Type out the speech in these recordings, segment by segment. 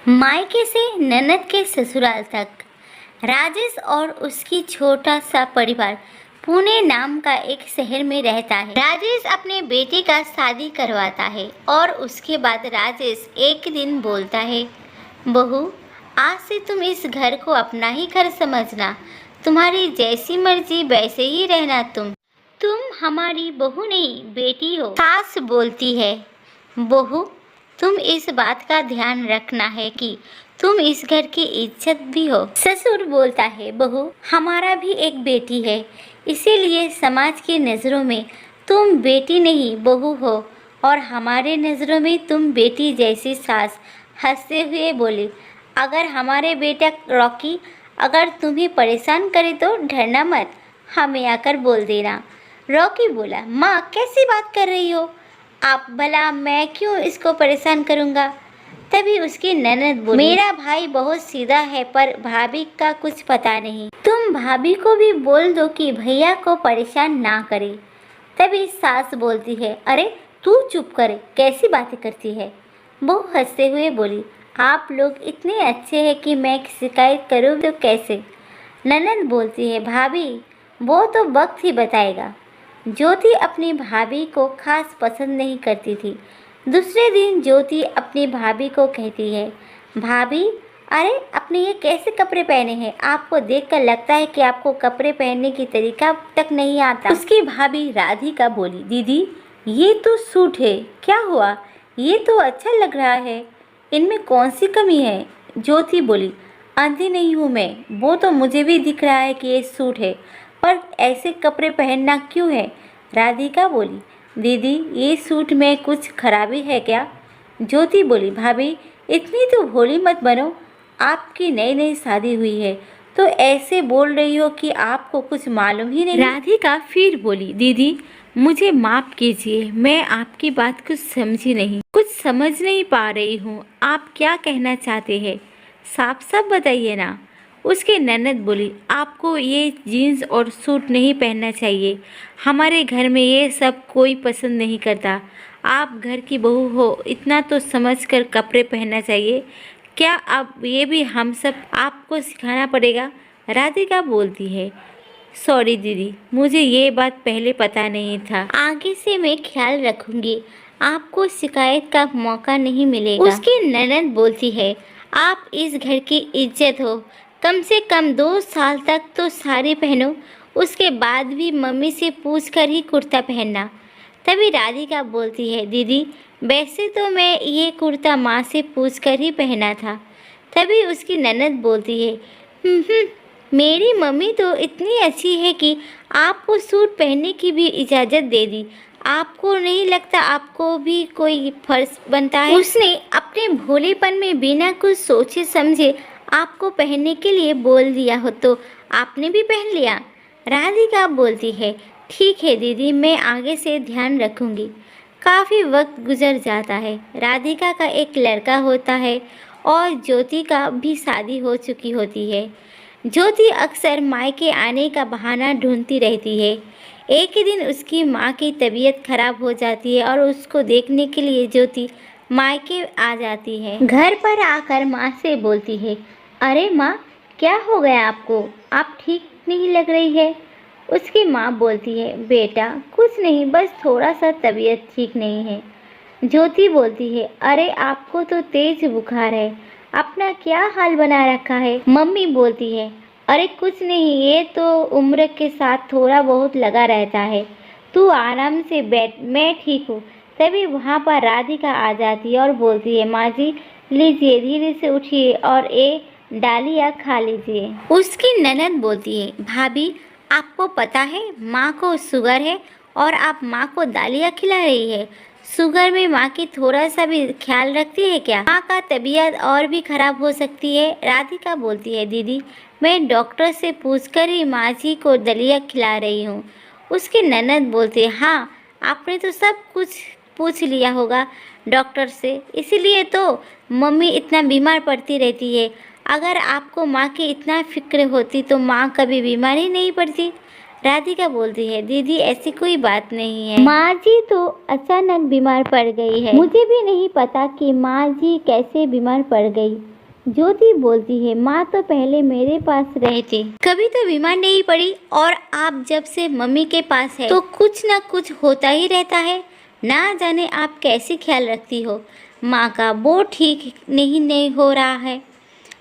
मायके से ननद के ससुराल तक राजेश और उसकी छोटा सा परिवार पुणे नाम का एक शहर में रहता है। राजेश अपने बेटे का शादी करवाता है और उसके बाद राजेश एक दिन बोलता है, बहू आज से तुम इस घर को अपना ही घर समझना, तुम्हारी जैसी मर्जी वैसे ही रहना। तुम हमारी बहू नहीं बेटी हो। सास बोलती है, बहू तुम इस बात का ध्यान रखना है कि तुम इस घर की इज्जत भी हो। ससुर बोलता है, बहू हमारा भी एक बेटी है, इसीलिए समाज की नज़रों में तुम बेटी नहीं बहू हो और हमारे नज़रों में तुम बेटी जैसी। सास हंसते हुए बोली, अगर हमारे बेटा रॉकी अगर तुम्हें परेशान करे तो डरना मत, हमें आकर बोल देना। रॉकी बोला, माँ कैसी बात कर रही हो आप, भला मैं क्यों इसको परेशान करूँगा। तभी उसकी ननद बोली, मेरा भाई बहुत सीधा है पर भाभी का कुछ पता नहीं, तुम भाभी को भी बोल दो कि भैया को परेशान ना करे। तभी सास बोलती है, अरे तू चुप करे, कैसी बातें करती है। वो हंसते हुए बोली, आप लोग इतने अच्छे हैं कि मैं शिकायत करूँ तो कैसे। ननद बोलती है, भाभी वो तो वक्त ही बताएगा। ज्योति अपनी भाभी को खास पसंद नहीं करती थी। दूसरे दिन ज्योति अपनी भाभी को कहती है, भाभी अरे अपने ये कैसे कपड़े पहने हैं, आपको देखकर लगता है कि आपको कपड़े पहनने की तरीका तक नहीं आता। उसकी भाभी राधिका बोली, दीदी ये तो सूट है, क्या हुआ, ये तो अच्छा लग रहा है, इनमें कौन सी कमी है। ज्योति बोली, अंधी नहीं हूँ मैं, वो तो मुझे भी दिख रहा है कि ये सूट है, पर ऐसे कपड़े पहनना क्यों है। राधिका बोली, दीदी ये सूट में कुछ खराबी है क्या। ज्योति बोली, भाभी इतनी तो भोली मत बनो, आपकी नई नई शादी हुई है तो ऐसे बोल रही हो कि आपको कुछ मालूम ही नहीं। राधिका फिर बोली, दीदी मुझे माफ़ कीजिए, मैं आपकी बात कुछ समझी नहीं, कुछ समझ नहीं पा रही हूँ, आप क्या कहना चाहते हैं, साफ साफ बताइए ना। उसकी ननद बोली, आपको ये जीन्स और सूट नहीं पहनना चाहिए, हमारे घर में ये सब कोई पसंद नहीं करता, आप घर की बहू हो इतना तो समझकर कपड़े पहनना चाहिए, क्या अब ये भी हम सब आपको सिखाना पड़ेगा। राधिका बोलती है, सॉरी दीदी मुझे ये बात पहले पता नहीं था, आगे से मैं ख्याल रखूंगी, आपको शिकायत का मौका नहीं मिलेगा। उसकी ननद बोलती है, आप इस घर की इज्जत हो, कम से कम 2 साल तक तो साड़ी पहनो, उसके बाद भी मम्मी से पूछ कर ही कुर्ता पहनना। तभी राधिका बोलती है, दीदी वैसे तो मैं ये कुर्ता माँ से पूछ कर ही पहना था। तभी उसकी ननद बोलती है, मेरी मम्मी तो इतनी अच्छी है कि आपको सूट पहनने की भी इजाज़त दे दी, आपको नहीं लगता आपको भी कोई फर्ज बनता है। उसने अपने भोलेपन में बिना कुछ सोचे समझे आपको पहनने के लिए बोल दिया हो तो आपने भी पहन लिया। राधिका बोलती है, ठीक है दीदी मैं आगे से ध्यान रखूंगी। काफ़ी वक्त गुजर जाता है, राधिका का एक लड़का होता है और ज्योति का भी शादी हो चुकी होती है। ज्योति अक्सर मायके आने का बहाना ढूंढती रहती है। एक ही दिन उसकी माँ की तबीयत खराब हो जाती है और उसको देखने के लिए ज्योति मायके आ जाती है। घर पर आकर माँ से बोलती है, अरे माँ क्या हो गया आपको, आप ठीक नहीं लग रही है। उसकी माँ बोलती है, बेटा कुछ नहीं, बस थोड़ा सा तबीयत ठीक नहीं है। ज्योति बोलती है, अरे आपको तो तेज बुखार है, अपना क्या हाल बना रखा है। मम्मी बोलती है, अरे कुछ नहीं, ये तो उम्र के साथ थोड़ा बहुत लगा रहता है, तू आराम से बैठ, मैं ठीक हूँ। तभी वहाँ पर राधिका आ जाती है और बोलती है, माँ जी लीजिए, धीरे से उठिए और ये डालिया खा लीजिए। उसकी ननद बोलती है, भाभी आपको पता है माँ को शुगर है और आप माँ को दालिया खिला रही है, शुगर में माँ की थोड़ा सा भी ख्याल रखती है क्या, माँ का तबीयत और भी खराब हो सकती है। राधिका बोलती है, दीदी मैं डॉक्टर से पूछकर ही माँ जी को दलिया खिला रही हूँ। उसकी ननद बोलती है, हाँ आपने तो सब कुछ पूछ लिया होगा डॉक्टर से, इसीलिए तो मम्मी इतना बीमार पड़ती रहती है, अगर आपको माँ की इतना फिक्र होती तो माँ कभी बीमार ही नहीं पड़ती। राधिका बोलती है, दीदी ऐसी कोई बात नहीं है, माँ जी तो अचानक बीमार पड़ गई है, मुझे भी नहीं पता कि माँ जी कैसे बीमार पड़ गई। ज्योति बोलती है, माँ तो पहले मेरे पास रहते, कभी तो बीमार नहीं पड़ी, और आप जब से मम्मी के पास है तो कुछ ना कुछ होता ही रहता है। ना जाने आप कैसे ख्याल रखती हो माँ का, वो ठीक नहीं हो रहा है।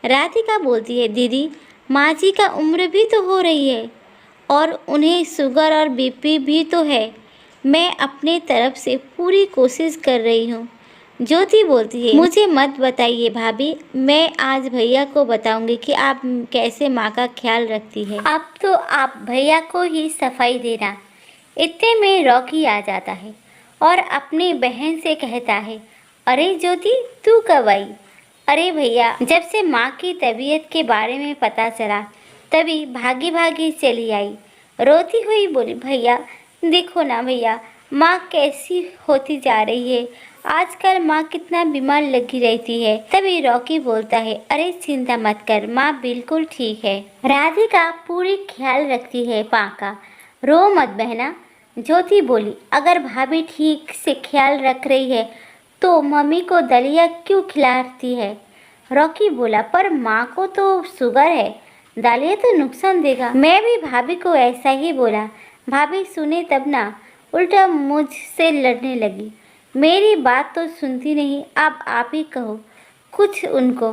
राधिका बोलती है, दीदी माँ जी का उम्र भी तो हो रही है और उन्हें शुगर और बीपी भी तो है। मैं अपने तरफ से पूरी कोशिश कर रही हूँ। ज्योति बोलती है, मुझे मत बताइए भाभी, मैं आज भैया को बताऊंगी कि आप कैसे माँ का ख्याल रखती है। अब तो आप भैया को ही सफाई देना। इतने में रॉकी आ जाता है और अपनी बहन से कहता है, अरे ज्योति तू कब आई? अरे भैया, जब से माँ की तबीयत के बारे में पता चला तभी भागी भागी चली आई। रोती हुई बोली, भैया देखो ना भैया, माँ कैसी होती जा रही है, आजकल माँ कितना बीमार लगी रहती है। तभी रॉकी बोलता है, अरे चिंता मत कर, माँ बिल्कुल ठीक है। राधिका पूरी ख्याल रखती है माँ का, रो मत बहना। ज्योति बोली, अगर भाभी ठीक से ख्याल रख रही है तो मम्मी को दलिया क्यों खिलाती है? रॉकी बोला, पर माँ को तो शुगर है, दलिया तो नुकसान देगा। मैं भी भाभी को ऐसा ही बोला, भाभी सुने तब ना, उल्टा मुझसे लड़ने लगी। मेरी बात तो सुनती नहीं, अब आप ही कहो कुछ उनको।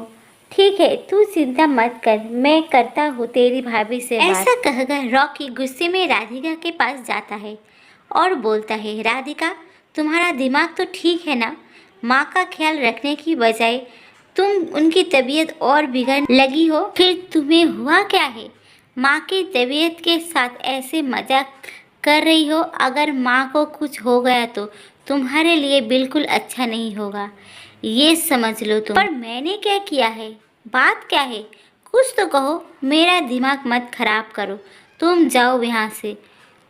ठीक है तू चिंता मत कर, मैं करता हूँ तेरी भाभी से बात। ऐसा कहकर रॉकी गुस्से में राधिका के पास जाता है और बोलता है, राधिका तुम्हारा दिमाग तो ठीक है ना? माँ का ख्याल रखने की बजाय तुम उनकी तबीयत और बिगड़ लगी हो। फिर तुम्हें हुआ क्या है? माँ की तबीयत के साथ ऐसे मजाक कर रही हो। अगर माँ को कुछ हो गया तो तुम्हारे लिए बिल्कुल अच्छा नहीं होगा, ये समझ लो तुम। पर मैंने क्या किया है? बात क्या है? कुछ तो कहो, मेरा दिमाग मत खराब करो। तुम जाओ यहाँ से।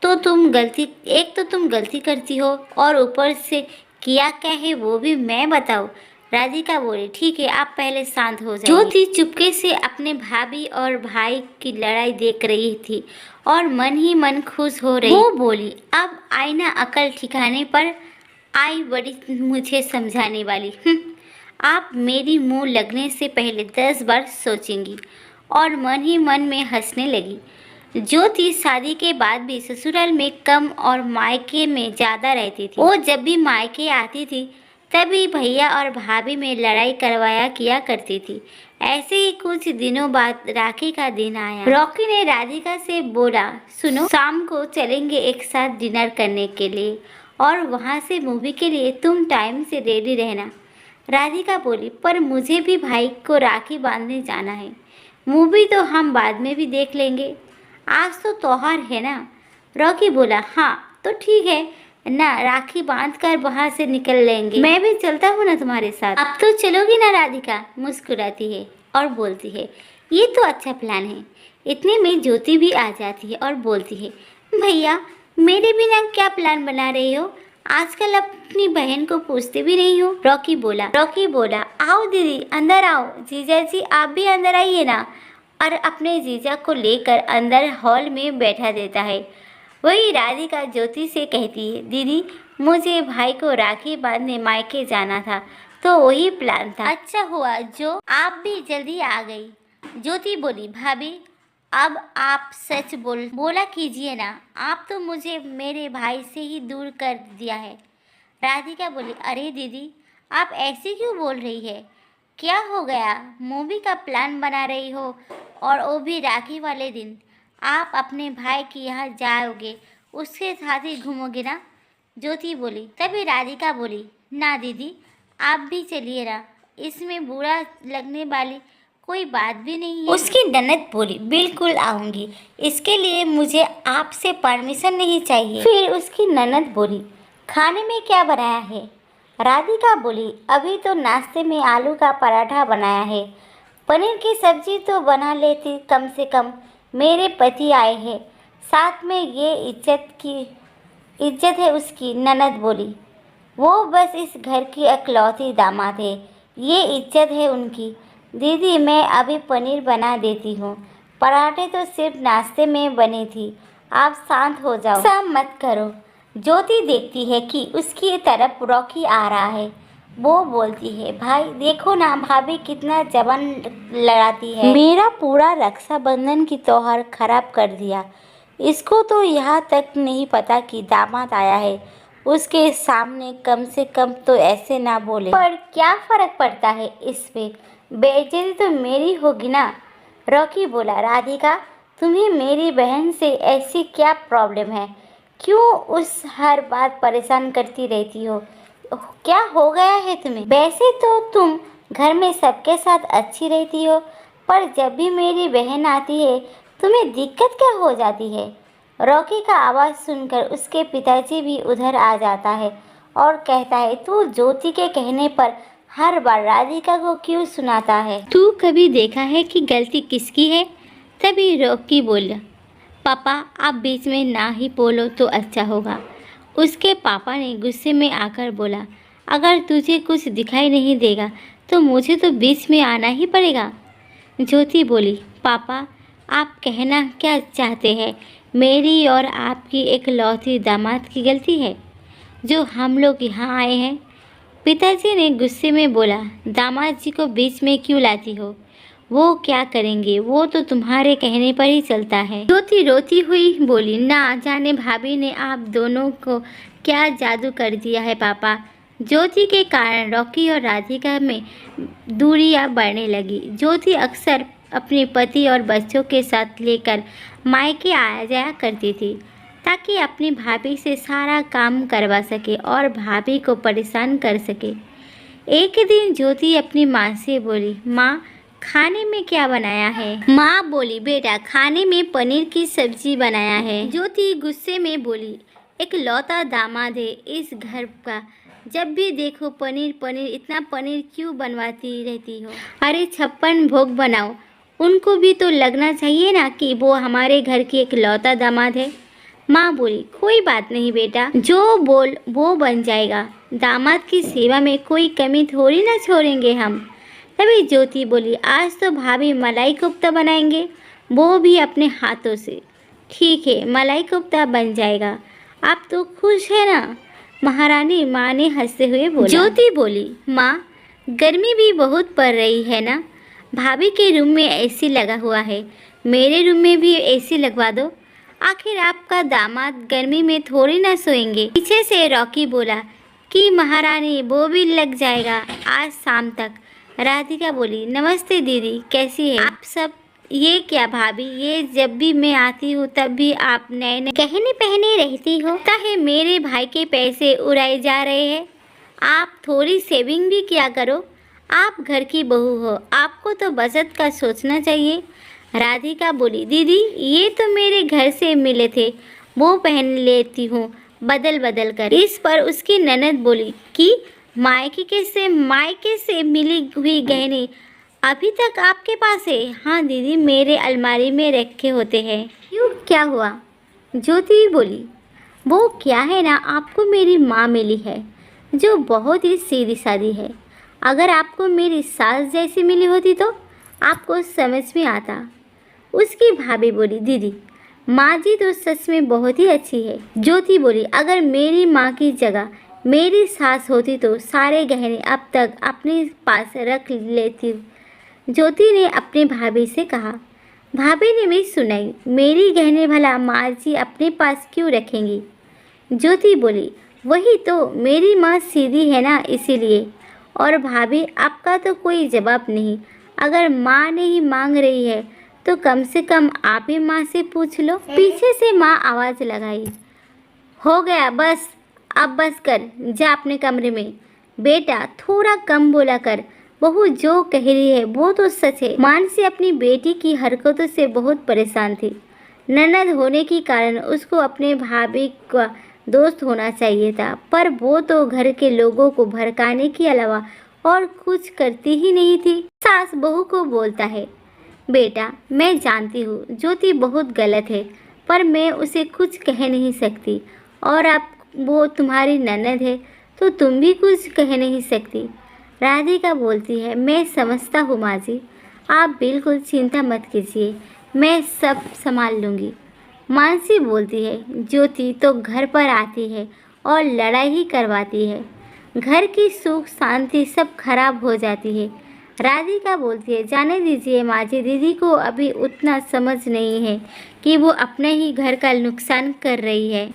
तो तुम गलती करती हो और ऊपर से किया क्या है वो भी मैं बताऊं? राधिका बोली, ठीक है आप पहले शांत हो जाइए। ज्योति चुपके से अपने भाभी और भाई की लड़ाई देख रही थी और मन ही मन खुश हो रही। वो बोली, अब आई ना अकल ठिकाने पर, आई बड़ी मुझे समझाने वाली। आप मेरी मुंह लगने से पहले 10 बार सोचेंगी। और मन ही मन में हंसने लगी। ज्योति शादी के बाद भी ससुराल में कम और मायके में ज़्यादा रहती थी। वो जब भी मायके आती थी तभी भैया और भाभी में लड़ाई करवाया किया करती थी। ऐसे ही कुछ दिनों बाद राखी का दिन आया। रॉकी ने राधिका से बोला, सुनो शाम को चलेंगे एक साथ डिनर करने के लिए और वहाँ से मूवी के लिए तुम टाइम से रेडी रहना। राधिका बोली, पर मुझे भी भाई को राखी बांधने जाना है, मूवी तो हम बाद में भी देख लेंगे, आज तो त्योहार है ना। रॉकी बोला, हाँ तो ठीक है ना, राखी बांध कर वहाँ से निकल लेंगे, मैं भी चलता हूँ ना तुम्हारे साथ। अब तो चलोगी ना? राधिका मुस्कुराती है और बोलती है, ये तो अच्छा प्लान है। इतने में ज्योति भी आ जाती है और बोलती है, भैया मेरे बिना क्या प्लान बना रही हो? आजकल अपनी बहन को पूछते भी नहीं हो। रॉकी बोला, आओ दीदी अंदर आओ। जीजा जी आप भी अंदर आइए ना। और अपने जीजा को लेकर अंदर हॉल में बैठा देता है। वही राधिका ज्योति से कहती है, दीदी मुझे भाई को राखी बांधने मायके जाना था तो वही प्लान था। अच्छा हुआ जो आप भी जल्दी आ गई। ज्योति बोली, भाभी अब आप सच बोला कीजिए ना, आप तो मुझे मेरे भाई से ही दूर कर दिया है। राधिका बोली, अरे दीदी आप ऐसे क्यों बोल रही है? क्या हो गया? मूवी का प्लान बना रही हो और वो भी राखी वाले दिन। आप अपने भाई के यहाँ जाओगे, उसके साथ ही घूमोगे ना? ज्योति बोली। तभी राधिका बोली, ना दीदी आप भी चलिए ना, इसमें बुरा लगने वाली कोई बात भी नहीं है। उसकी ननद बोली, बिल्कुल आऊँगी, इसके लिए मुझे आपसे परमिशन नहीं चाहिए। फिर उसकी ननद बोली, खाने में क्या बनाया है? राधिका बोली, अभी तो नाश्ते में आलू का पराठा बनाया है, पनीर की सब्जी तो बना लेती कम से कम, मेरे पति आए हैं साथ में, ये इज्जत है उसकी। ननद बोली, वो बस इस घर की इकलौती दामाद है, ये इज्जत है उनकी। दीदी मैं अभी पनीर बना देती हूँ, पराठे तो सिर्फ नाश्ते में बनी थी, आप शांत हो जाओ, गुस्सा मत करो। ज्योति देखती है कि उसकी तरफ रॉकी आ रहा है। वो बोलती है, भाई देखो ना भाभी कितना जबन लड़ाती है, मेरा पूरा रक्षाबंधन की त्योहार खराब कर दिया। इसको तो यहाँ तक नहीं पता कि दामाद आया है। उसके सामने कम से कम तो ऐसे ना बोले। पर क्या फर्क पड़ता है इसमें, बेइज्जती तो मेरी होगी ना। रॉकी बोला, राधिका तुम्हें मेरी बहन से ऐसी क्या प्रॉब्लम है, क्यों उस हर बात परेशान करती रहती हो, क्या हो गया है तुम्हें? वैसे तो तुम घर में सबके साथ अच्छी रहती हो, पर जब भी मेरी बहन आती है तुम्हें दिक्कत क्या हो जाती है? रॉकी का आवाज़ सुनकर उसके पिताजी भी उधर आ जाता है और कहता है, तू ज्योति के कहने पर हर बार राधिका को क्यों सुनाता है? तू कभी देखा है कि गलती किसकी है? तभी रॉकी बोला, पापा आप बीच में ना ही बोलो तो अच्छा होगा। उसके पापा ने गुस्से में आकर बोला, अगर तुझे कुछ दिखाई नहीं देगा तो मुझे तो बीच में आना ही पड़ेगा। ज्योति बोली, पापा आप कहना क्या चाहते हैं? मेरी और आपकी इकलौती दामाद की गलती है जो हम लोग यहाँ आए हैं। पिताजी ने गुस्से में बोला, दामाद जी को बीच में क्यों लाती हो? वो क्या करेंगे, वो तो तुम्हारे कहने पर ही चलता है। ज्योति रोती हुई बोली, ना जाने भाभी ने आप दोनों को क्या जादू कर दिया है पापा। ज्योति के कारण रॉकी और राधिका में दूरियां बढ़ने लगी। ज्योति अक्सर अपने पति और बच्चों के साथ लेकर मायके आया जाया करती थी ताकि अपनी भाभी से सारा काम करवा सके और भाभी को परेशान कर सके। एक दिन ज्योति अपनी माँ से बोली, माँ खाने में क्या बनाया है? माँ बोली, बेटा खाने में पनीर की सब्जी बनाया है। ज्योति गुस्से में बोली, एक लौता दामाद है इस घर का, जब भी देखो पनीर पनीर, इतना पनीर क्यों बनवाती रहती हो? अरे 56 भोग बनाओ, उनको भी तो लगना चाहिए ना कि वो हमारे घर की एक लौता दामाद है। माँ बोली, कोई बात नहीं बेटा, जो बोल वो बन जाएगा। दामाद की सेवा में कोई कमी थोड़ी ना छोड़ेंगे हम। तभी ज्योति बोली, आज तो भाभी मलाई कोफ्ता बनाएंगे, वो भी अपने हाथों से। ठीक है मलाई कोफ्ता बन जाएगा, आप तो खुश है ना? महारानी माँ ने हंसते हुए बोला। ज्योति बोली, माँ गर्मी भी बहुत पड़ रही है ना, भाभी के रूम में एसी लगा हुआ है, मेरे रूम में भी एसी लगवा दो, आखिर आपका दामाद गर्मी में थोड़ी ना सोएंगे। पीछे से रॉकी बोला कि महारानी वो भी लग जाएगा आज शाम तक। राधिका बोली, नमस्ते दीदी, कैसी है आप सब? ये क्या भाभी, ये जब भी मैं आती हूँ तब भी आप नए नए गहने पहने रहती हो। लगता है मेरे भाई के पैसे उड़ाए जा रहे हैं, आप थोड़ी सेविंग भी किया करो। आप घर की बहू हो, आपको तो बचत का सोचना चाहिए। राधिका बोली, दीदी ये तो मेरे घर से मिले थे, वो पहन लेती हूँ बदल बदल कर। इस पर उसकी ननद बोली कि मायके से मिली हुई गहने अभी तक आपके पास है? हाँ दीदी, मेरे अलमारी में रखे होते हैं। क्यों, क्या हुआ? ज्योति बोली, वो क्या है ना, आपको मेरी माँ मिली है जो बहुत ही सीधी सादी है। अगर आपको मेरी सास जैसी मिली होती तो आपको समझ में आता। उसकी भाभी बोली, दीदी माँ जी तो सच में बहुत ही अच्छी है। ज्योति बोली, अगर मेरी माँ की जगह मेरी सास होती तो सारे गहने अब तक अपने पास रख लेती। ज्योति ने अपने भाभी से कहा। भाभी ने भी सुनाई, मेरी गहने भला माँ जी अपने पास क्यों रखेंगी? ज्योति बोली, वही तो, मेरी माँ सीधी है ना इसीलिए। और भाभी आपका तो कोई जवाब नहीं, अगर माँ ने ही मांग रही है तो कम से कम आप ही माँ से पूछ लो। पीछे से माँ आवाज़ लगाई, हो गया बस, अब बस कर, जा अपने कमरे में। बेटा थोड़ा कम बोला कर, बहू जो कह रही है वो तो सच है। मानसी अपनी बेटी की हरकतों से बहुत परेशान थी। ननद होने के कारण उसको अपने भाभी का दोस्त होना चाहिए था, पर वो तो घर के लोगों को भड़काने के अलावा और कुछ करती ही नहीं थी। सास बहू को बोलता है, बेटा मैं जानती हूँ ज्योति बहुत गलत है, पर मैं उसे कुछ कह नहीं सकती, और अब वो तुम्हारी ननद है तो तुम भी कुछ कह नहीं सकती। राधिका बोलती है, मैं समझता हूँ माँ जी, आप बिल्कुल चिंता मत कीजिए, मैं सब संभाल लूँगी। मानसी बोलती है, ज्योति तो घर पर आती है और लड़ाई ही करवाती है। घर की सुख शांति सब खराब हो जाती है। राधिका बोलती है, जाने दीजिए माँ जी, दीदी को अभी उतना समझ नहीं है कि वो अपने ही घर का नुकसान कर रही है।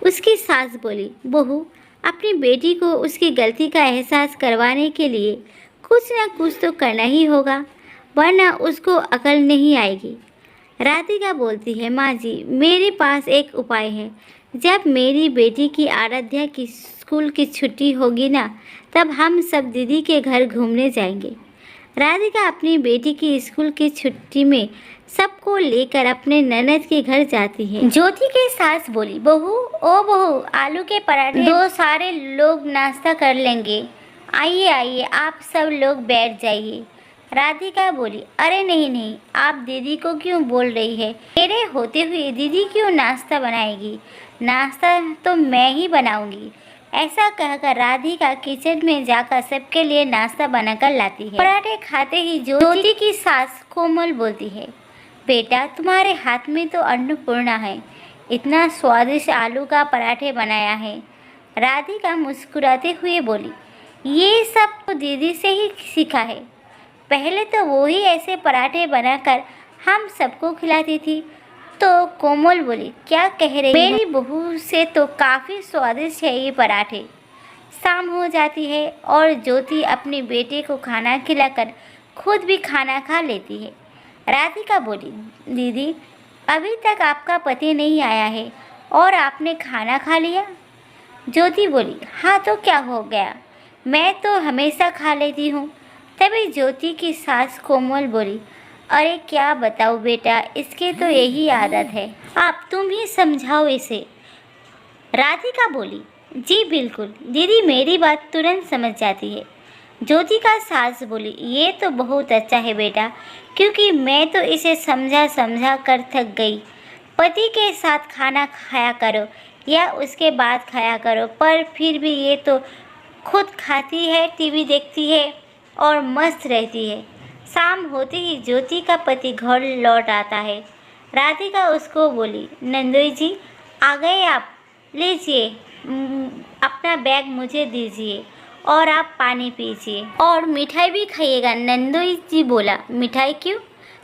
उसकी सास बोली, बहू, अपनी बेटी को उसकी गलती का एहसास करवाने के लिए कुछ ना कुछ तो करना ही होगा, वरना उसको अकल नहीं आएगी। राधिका बोलती है, माँ जी, मेरे पास एक उपाय है। जब मेरी बेटी की आराध्या की स्कूल की छुट्टी होगी ना, तब हम सब दीदी के घर घूमने जाएंगे। राधिका अपनी बेटी की स्कूल की छुट्टी में सबको लेकर अपने ननद के घर जाती है। ज्योति के सास बोली, बहू, ओ बहू, आलू के पराठे दो, सारे लोग नाश्ता कर लेंगे। आइए आइए, आप सब लोग बैठ जाइए। राधिका बोली, अरे नहीं नहीं, आप दीदी को क्यों बोल रही है? मेरे होते हुए दीदी क्यों नाश्ता बनाएगी? नाश्ता तो मैं ही बनाऊंगी। ऐसा कहकर राधिका किचन में जाकर सबके लिए नाश्ता बनाकर लाती है। पराठे खाते ही ज्योति की सास कोमल बोलती है, बेटा, तुम्हारे हाथ में तो अन्नपूर्णा है, इतना स्वादिष्ट आलू का पराठे बनाया है। राधिका मुस्कुराते हुए बोली, ये सब तो दीदी से ही सीखा है। पहले तो वो ही ऐसे पराठे बनाकर हम सबको खिलाती थी। तो कोमल बोली, क्या कह रही हो? मेरी बहू से तो काफ़ी स्वादिष्ट है ये पराठे। शाम हो जाती है और ज्योति अपनी बेटे को खाना खिलाकर खुद भी खाना खा लेती है। राधिका बोली, दीदी, अभी तक आपका पति नहीं आया है और आपने खाना खा लिया? ज्योति बोली, हाँ तो क्या हो गया, मैं तो हमेशा खा लेती हूँ। तभी ज्योति की सास कोमल बोली, अरे क्या बताऊँ बेटा, इसके तो यही आदत है, आप तुम ही समझाओ इसे। राधिका बोली, जी बिल्कुल दीदी, मेरी बात तुरंत समझ जाती है। ज्योति का सास बोली, ये तो बहुत अच्छा है बेटा, क्योंकि मैं तो इसे समझा समझा कर थक गई। पति के साथ खाना खाया करो या उसके बाद खाया करो, पर फिर भी ये तो खुद खाती है, टीवी देखती है और मस्त रहती है। शाम होते ही ज्योति का पति घर लौट आता है। राधिका उसको बोली, नंदोई जी आ गए आप, लीजिए अपना बैग मुझे दीजिए और आप पानी पीजिए और मिठाई भी खाइएगा। नंदोई जी बोला, मिठाई क्यों,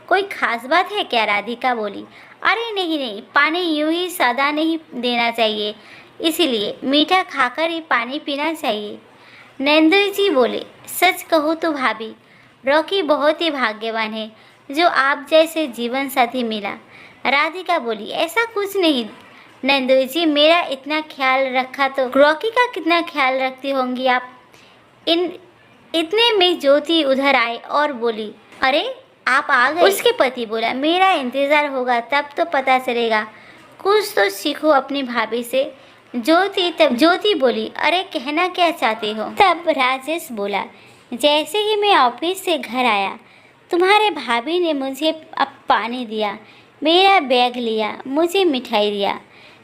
कोई खास बात है क्या? राधिका बोली, अरे नहीं नहीं, पानी यूं ही सादा नहीं देना चाहिए, इसीलिए मीठा खाकर ही पानी पीना चाहिए। नंदोई जी बोले, सच कहो तो भाभी, रॉकी बहुत ही भाग्यवान है जो आप जैसे जीवन साथी मिला। राधिका बोली, ऐसा कुछ नहीं नंदोई जी, मेरा इतना ख्याल रखा तो रॉकी का कितना ख्याल रखती होंगी आप। इतने में ज्योति उधर आई और बोली, अरे आप आ गए। उसके पति बोला, मेरा इंतज़ार होगा तब तो पता चलेगा, कुछ तो सीखो अपनी भाभी से। ज्योति बोली, अरे कहना क्या चाहते हो? तब राजेश बोला, जैसे ही मैं ऑफिस से घर आया, तुम्हारे भाभी ने मुझे अब पानी दिया, मेरा बैग लिया, मुझे मिठाई दिया,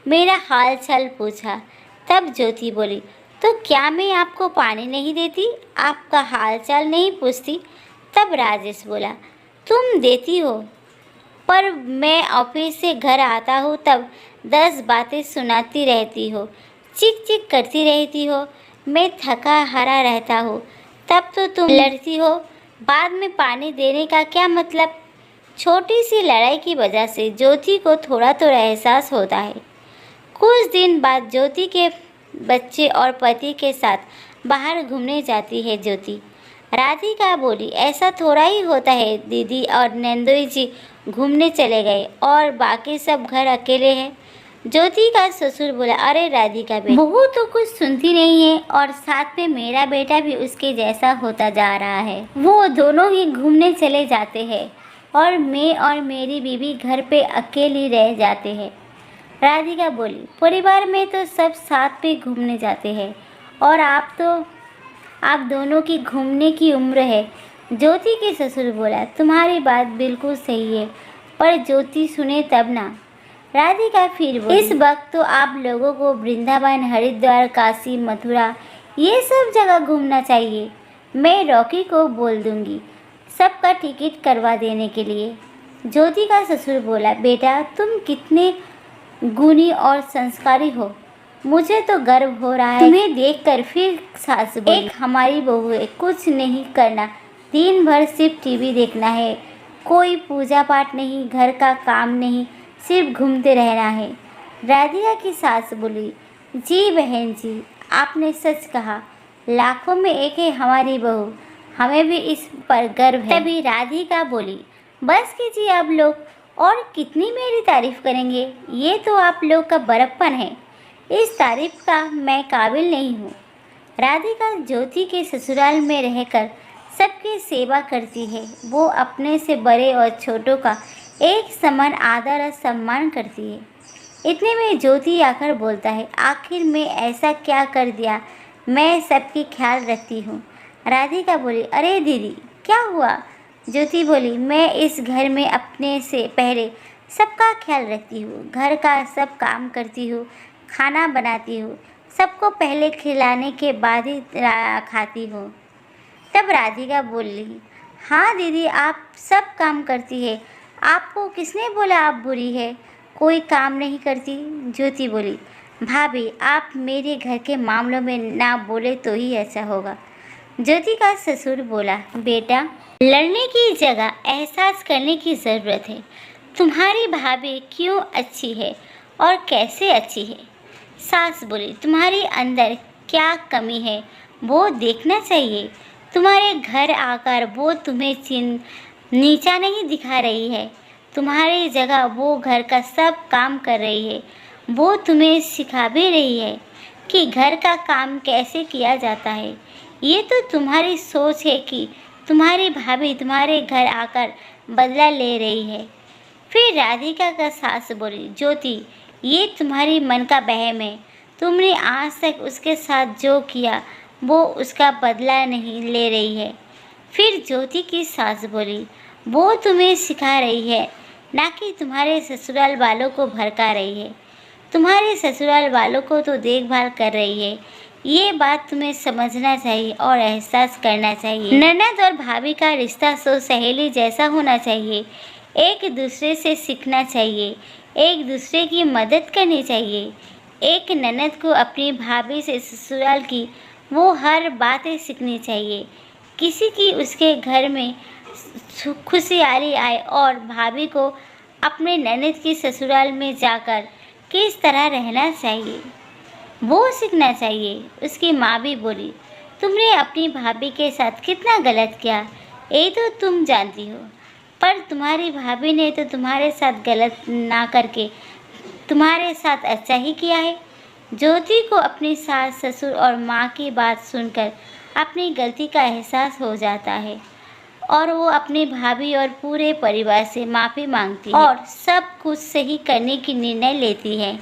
मेरा हाल चाल पूछा। तब ज्योति बोली, तो क्या मैं आपको पानी नहीं देती, आपका हाल चाल नहीं पूछती? तब राजेश बोला, तुम देती हो, पर मैं ऑफिस से घर आता हूँ तब 10 बातें सुनाती रहती हो, चिक चिक करती रहती हो, मैं थका हारा रहता हूँ, तब तो तुम लड़ती हो। बाद में पानी देने का क्या मतलब? छोटी सी लड़ाई की वजह से ज्योति को थोड़ा थोड़ा एहसास होता है। कुछ दिन बाद ज्योति के बच्चे और पति के साथ बाहर घूमने जाती है ज्योति। राधिका बोली, ऐसा थोड़ा ही होता है, दीदी और नंदोई जी घूमने चले गए और बाकी सब घर अकेले हैं। ज्योति का ससुर बोला, अरे राधिका बहू तो कुछ सुनती नहीं है और साथ में मेरा बेटा भी उसके जैसा होता जा रहा है, वो दोनों ही घूमने चले जाते हैं और मैं और मेरी बीवी घर पे अकेली रह जाते हैं। राधिका बोली, परिवार में तो सब साथ में घूमने जाते हैं और आप दोनों की घूमने की उम्र है। ज्योति के ससुर बोला, तुम्हारी बात बिल्कुल सही है, पर ज्योति सुने तब ना। राधिका फिर बोली, इस वक्त तो आप लोगों को वृंदावन, हरिद्वार, काशी, मथुरा ये सब जगह घूमना चाहिए। मैं रॉकी को बोल दूंगी सबका टिकट करवा देने के लिए। ज्योति का ससुर बोला, बेटा तुम कितने गुणी और संस्कारी हो, मुझे तो गर्व हो रहा है तुम्हें देखकर। फिर सास बोली, एक हमारी बहू है, कुछ नहीं करना, दिन भर सिर्फ टीवी देखना है, कोई पूजा पाठ नहीं, घर का काम नहीं, सिर्फ घूमते रहना है। राधिका की सास बोली, जी बहन जी, आपने सच कहा, लाखों में एक है हमारी बहू, हमें भी इस पर गर्व है। तभी राधिका बोली, बस कीजिए आप लोग, और कितनी मेरी तारीफ करेंगे, ये तो आप लोग का बड़प्पन है, इस तारीफ का मैं काबिल नहीं हूँ। राधिका ज्योति के ससुराल में रहकर सबकी सेवा करती है। वो अपने से बड़े और छोटों का एक समान आदर और सम्मान करती है। इतने में ज्योति आकर बोलता है, आखिर मैं ऐसा क्या कर दिया, मैं सबकी ख्याल रखती हूँ। राधिका बोली, अरे दीदी क्या हुआ? ज्योति बोली, मैं इस घर में अपने से पहले सबका ख्याल रखती हूँ, घर का सब काम करती हूँ, खाना बनाती हूँ, सबको पहले खिलाने के बाद ही खाती हूँ। तब राधिका बोली, हाँ दीदी आप सब काम करती है, आपको किसने बोला आप बुरी है, कोई काम नहीं करती? ज्योति बोली, भाभी आप मेरे घर के मामलों में ना बोले तो ही ऐसा होगा। ज्योति का ससुर बोला, बेटा लड़ने की जगह एहसास करने की ज़रूरत है। तुम्हारी भाभी क्यों अच्छी है और कैसे अच्छी है? सास बोली, तुम्हारी अंदर क्या कमी है वो देखना चाहिए। तुम्हारे घर आकर वो तुम्हें नीचा नहीं दिखा रही है, तुम्हारी जगह वो घर का सब काम कर रही है। वो तुम्हें सिखा भी रही है कि घर का काम कैसे किया जाता है। ये तो तुम्हारी सोच है कि तुम्हारी भाभी तुम्हारे घर आकर बदला ले रही है। फिर राधिका का सास बोली, ज्योति ये तुम्हारी मन का वहम है, तुमने आज तक उसके साथ जो किया वो उसका बदला नहीं ले रही है। फिर ज्योति की सास बोली, वो तुम्हें सिखा रही है, ना कि तुम्हारे ससुराल वालों को भड़का रही है। तुम्हारे ससुराल वालों को तो देखभाल कर रही है, ये बात तुम्हें समझना चाहिए और एहसास करना चाहिए। ननद और भाभी का रिश्ता तो सहेली जैसा होना चाहिए, एक दूसरे से सीखना चाहिए, एक दूसरे की मदद करनी चाहिए। एक ननद को अपनी भाभी से ससुराल की वो हर बातें सीखनी चाहिए, किसी की उसके घर में खुशहाली आए, और भाभी को अपने ननद की ससुराल में जाकर किस तरह रहना चाहिए वो सीखना चाहिए। उसकी माँ भी बोली, तुमने अपनी भाभी के साथ कितना गलत किया ये तो तुम जानती हो, पर तुम्हारी भाभी ने तो तुम्हारे साथ गलत ना करके तुम्हारे साथ अच्छा ही किया है। ज्योति को अपनी सास ससुर और माँ की बात सुनकर अपनी गलती का एहसास हो जाता है और वो अपनी भाभी और पूरे परिवार से माफ़ी मांगती है और सब कुछ सही करने की निर्णय लेती है।